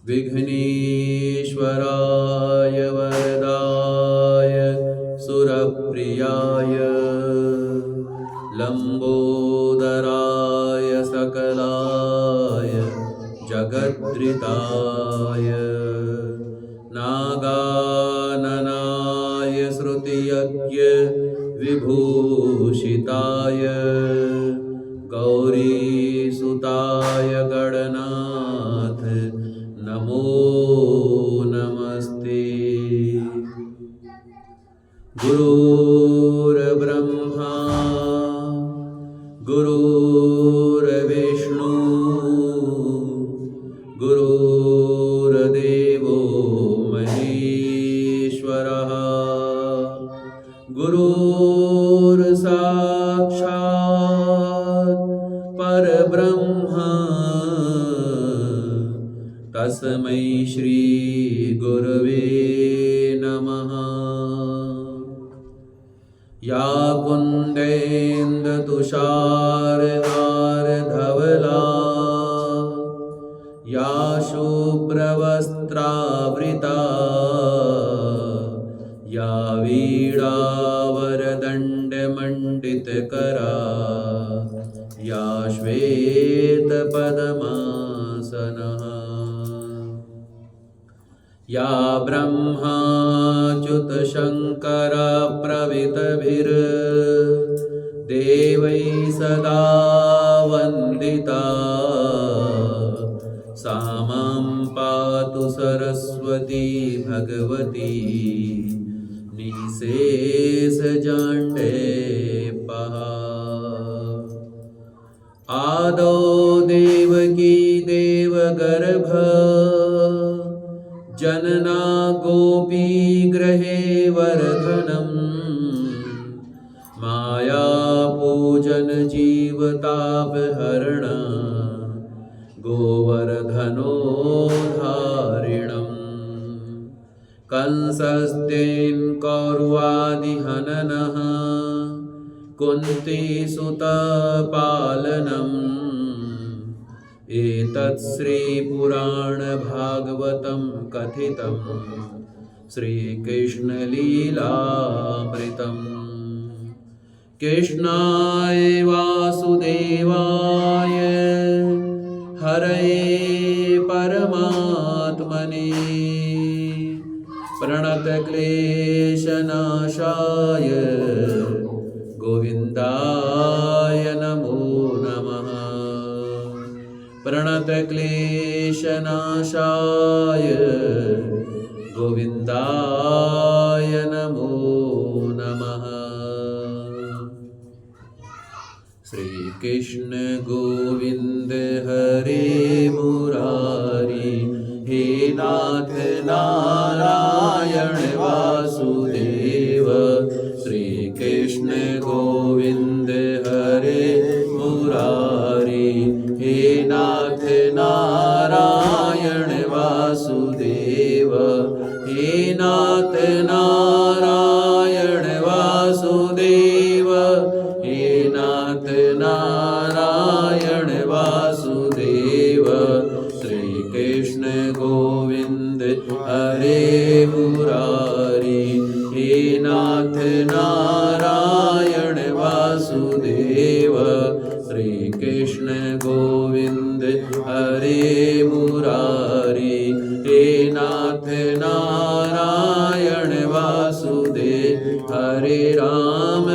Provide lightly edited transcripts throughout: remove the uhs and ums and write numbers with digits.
विघ्नेश्वराय वरदाय सुरप्रियाय लंबोदराय सकलाय जगद्रिताय नागाननाय श्रुतियज्ञ विभूषिताय गौरीसुताय गणनाथ नमो नमस्ते। गुरुर्ब्रह्मा गुरुर्विष्णु गुरुर्देवो महेश्वरः गुरुर्साक्षात् परब्रह्म तस्मै श्री गुरवे नमः। या कुन्देन्दुतुषारहारधवला या शुभ्रवस्त्रावृता या वीणावरदण्डमण्डितकरा या श्वेतपद्मासनः या ब्रह्माच्युतशङ्कर प्रभृतिभिर्देवैः सदा वन्दिता सा मां पातु सरस्वती भगवती निःशेषजाड्यपः। आदौ देवकी देवगर्भ जनना गोपी गृहे वर्धनम् माया पूजन जीवतापहरण गोवर्धनोद्धारिणम् कंसस्तेन कौरवादिहननः कुन्तीसुतपालनम् एतत् श्रीपुराणभागवतं कथितं श्रीकृष्णलीलामृतम्। कृष्णाय वासुदेवाय हरये परमात्मने प्रणतक्लेशनाशाय गोविन्दाय नमो नमः। प्रणतक्लेशनाशाय गोविन्दाय नमो नमः। श्रीकृष्ण गोविन्द हरे मुरारी हे नाथ नारायण वासुदेव। श्रीकृष्ण गोविन्द हरे मुरारी हे नाथ नारायण वासुदेव। हे नाथ नारायण वासुदेव। हे नाथ नारायण वासुदेव। श्रीकृष्ण गोविन्द हरे मुरारी हे नाथ नारायण वासुदेव। श्रीकृष्ण गोविन्द हरे मुरारी हे नाथ नारायण वासुदेव। हरे राम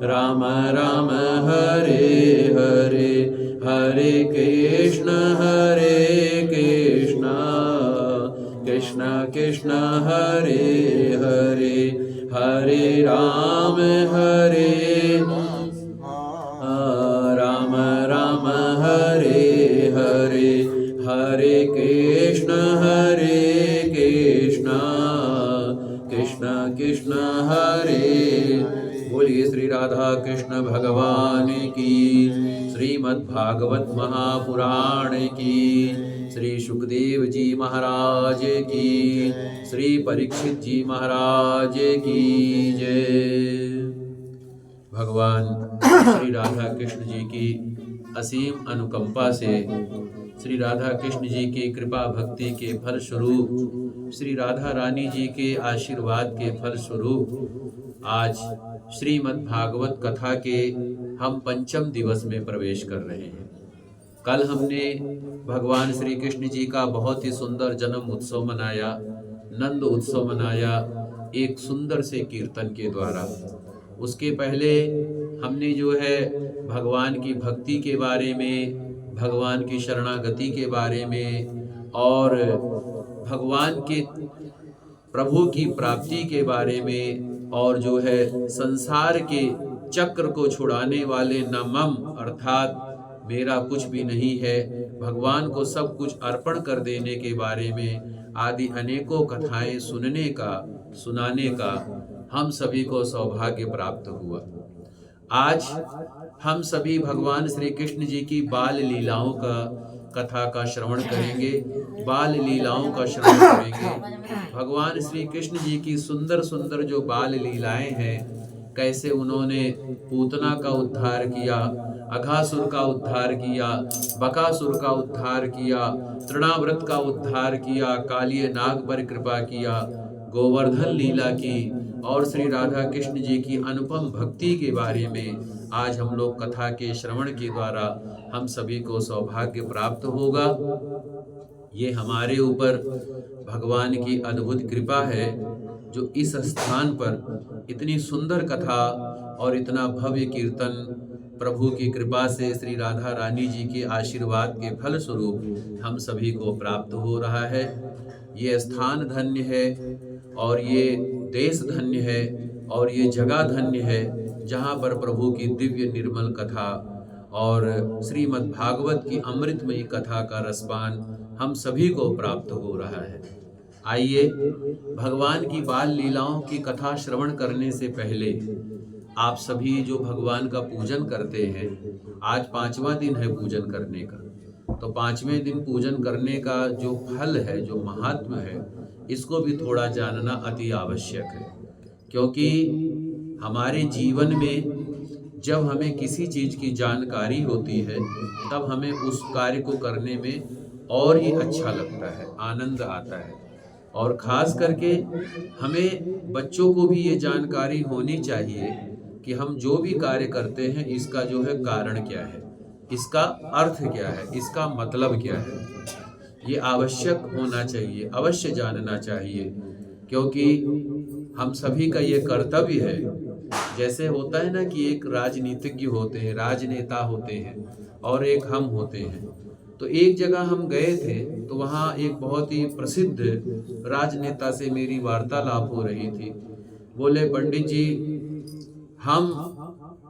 राम राम हरे हरे हरे कृष्ण कृष्ण कृष्ण हरे हरे हरे राम राम हरे हरे हरे कृष्ण कृष्ण कृष्ण हरे। बोलिए श्री राधा कृष्ण भगवान की, श्रीमद्भागवत महापुराण की, श्री सुखदेव जी महाराज की, श्री परीक्षित जी महाराज की जय। भगवान श्री राधा कृष्ण जी की असीम अनुकंपा से श्री राधा कृष्ण जी की कृपा भक्ति के फल स्वरूप, श्री राधा रानी जी के आशीर्वाद के फल स्वरूप आज श्रीमद् भागवत कथा के हम पंचम दिवस में प्रवेश कर रहे हैं। कल हमने भगवान श्री कृष्ण जी का बहुत ही सुंदर जन्म उत्सव मनाया, नंद उत्सव मनाया, एक सुंदर से कीर्तन के द्वारा। उसके पहले हमने जो है भगवान की भक्ति के बारे में, भगवान की शरणागति के बारे में और भगवान के प्रभु की प्राप्ति के बारे में और जो है संसार के चक्र को छुड़ाने वाले न मम अर्थात मेरा कुछ भी नहीं है, भगवान को सब कुछ अर्पण कर देने के बारे में आदि अनेकों कथाएं सुनने का, सुनाने का हम सभी को सौभाग्य प्राप्त हुआ। आज हम सभी भगवान श्री कृष्ण जी की बाल लीलाओं का कथा का श्रवण करेंगे, बाल लीलाओं का श्रवण करेंगे। भगवान श्री कृष्ण जी की सुंदर सुंदर जो बाल लीलाएं हैं, कैसे उन्होंने पूतना का उद्धार किया, अघासुर का उद्धार किया, बकासुर का उद्धार किया, तृणाव्रत का उद्धार किया, कालिय नाग पर कृपा किया, गोवर्धन लीला की और श्री राधा कृष्ण जी की अनुपम भक्ति के बारे में आज हम लोग कथा के श्रवण के द्वारा हम सभी को सौभाग्य प्राप्त होगा। ये हमारे ऊपर भगवान की अद्भुत कृपा है जो इस स्थान पर इतनी सुंदर कथा और इतना भव्य कीर्तन प्रभु की कृपा से श्री राधा रानी जी के आशीर्वाद के फल स्वरूप हम सभी को प्राप्त हो रहा है। ये स्थान धन्य है और ये देश धन्य है और ये जगह धन्य है जहाँ पर प्रभु की दिव्य निर्मल कथा और श्रीमद् भागवत की अमृतमयी कथा का रसपान हम सभी को प्राप्त हो रहा है। आइए भगवान की बाल लीलाओं की कथा श्रवण करने से पहले आप सभी जो भगवान का पूजन करते हैं, आज 5वां दिन है पूजन करने का, तो 5वें दिन पूजन करने का जो फल है, जो महात्म है, इसको भी थोड़ा जानना अति आवश्यक है। क्योंकि हमारे जीवन में जब हमें किसी चीज़ की जानकारी होती है तब हमें उस कार्य को करने में और ही अच्छा लगता है, आनंद आता है। और ख़ास करके हमें बच्चों को भी ये जानकारी होनी चाहिए कि हम जो भी कार्य करते हैं इसका जो है कारण क्या है, इसका अर्थ क्या है, इसका मतलब क्या है। ये आवश्यक होना चाहिए, अवश्य जानना चाहिए, क्योंकि हम सभी का ये कर्तव्य है। जैसे होता है ना कि एक राजनीतिज्ञ होते हैं, राजनेता होते हैं और एक हम होते हैं। तो एक जगह हम गए थे तो वहाँ एक बहुत ही प्रसिद्ध राजनेता से मेरी वार्तालाप हो रही थी। बोले, पंडित जी, हम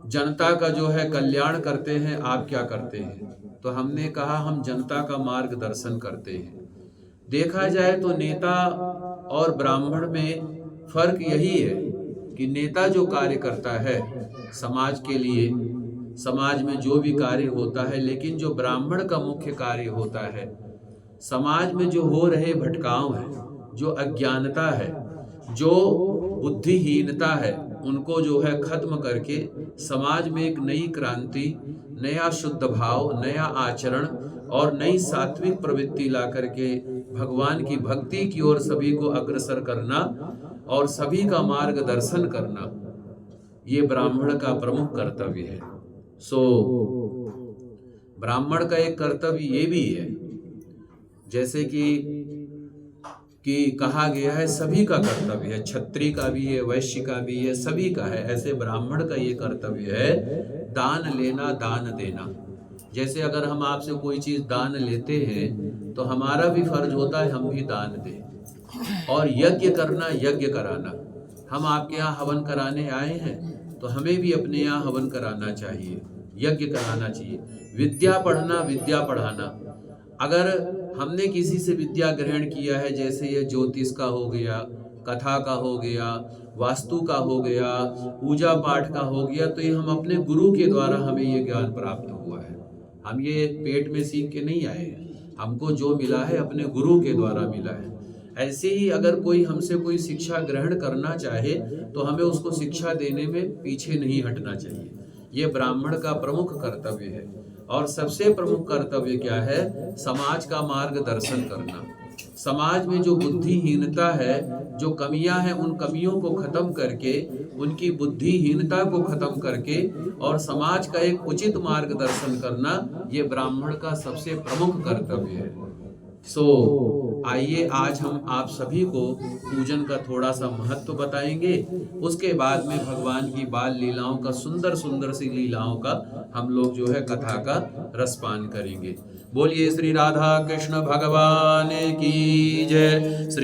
जनता का जो है कल्याण करते हैं, आप क्या करते हैं? तो हमने कहा, हम जनता का मार्गदर्शन करते हैं। देखा जाए तो नेता और ब्राह्मण में फर्क यही है कि नेता जो कार्य करता है समाज के लिए, समाज में जो भी कार्य होता है, लेकिन जो ब्राह्मण का मुख्य कार्य होता है, समाज में जो हो रहे भटकाव है, जो अज्ञानता है, जो बुद्धिहीनता है, उनको जो है खत्म करके समाज में एक नई क्रांति, नया शुद्ध भाव, नया आचरण और नई सात्विक प्रवृत्ति ला करके भगवान की भक्ति की ओर सभी को अग्रसर करना और सभी का मार्गदर्शन करना, ये ब्राह्मण का प्रमुख कर्तव्य है। ब्राह्मण का एक कर्तव्य ये भी है, जैसे कि कहा गया है सभी का कर्तव्य है, क्षत्रिय का भी है, वैश्य का भी है, सभी का है। ऐसे ब्राह्मण का ये कर्तव्य है दान लेना, दान देना। जैसे अगर हम आपसे कोई चीज़ दान लेते हैं तो हमारा भी फर्ज होता है हम भी दान दें। और यज्ञ करना, यज्ञ कराना, हम आपके यहाँ हवन कराने आए हैं तो हमें भी अपने यहाँ हवन कराना चाहिए, यज्ञ कराना चाहिए। विद्या पढ़ना, विद्या पढ़ाना, अगर हमने किसी से विद्या ग्रहण किया है, जैसे ये ज्योतिष का हो गया, कथा का हो गया, वास्तु का हो गया, पूजा पाठ का हो गया, तो ये हम अपने गुरु के द्वारा हमें ये ज्ञान प्राप्त हुआ है। हम ये पेट में सीख के नहीं आए हैं, हमको जो मिला है अपने गुरु के द्वारा मिला है। ऐसे ही अगर कोई हमसे कोई शिक्षा ग्रहण करना चाहे तो हमें उसको शिक्षा देने में पीछे नहीं हटना चाहिए। ये ब्राह्मण का प्रमुख कर्तव्य है। और सबसे प्रमुख कर्तव्य क्या है? समाज का मार्गदर्शन करना। समाज में जो बुद्धिहीनता है, जो कमियां हैं, उन कमियों को खत्म करके, उनकी बुद्धिहीनता को खत्म करके और समाज का एक उचित मार्गदर्शन करना, ये ब्राह्मण का सबसे प्रमुख कर्तव्य है। आइए आज हम आप सभी को पूजन का थोड़ा सा महत्व बताएंगे। उसके बाद में भगवान की बाल लीलाओं का, सुंदर सुंदर सी लीलाओं का हम लोग जो है कथा का रसपान करेंगे। बोलिए श्री राधा कृष्ण भगवान की जय। श्री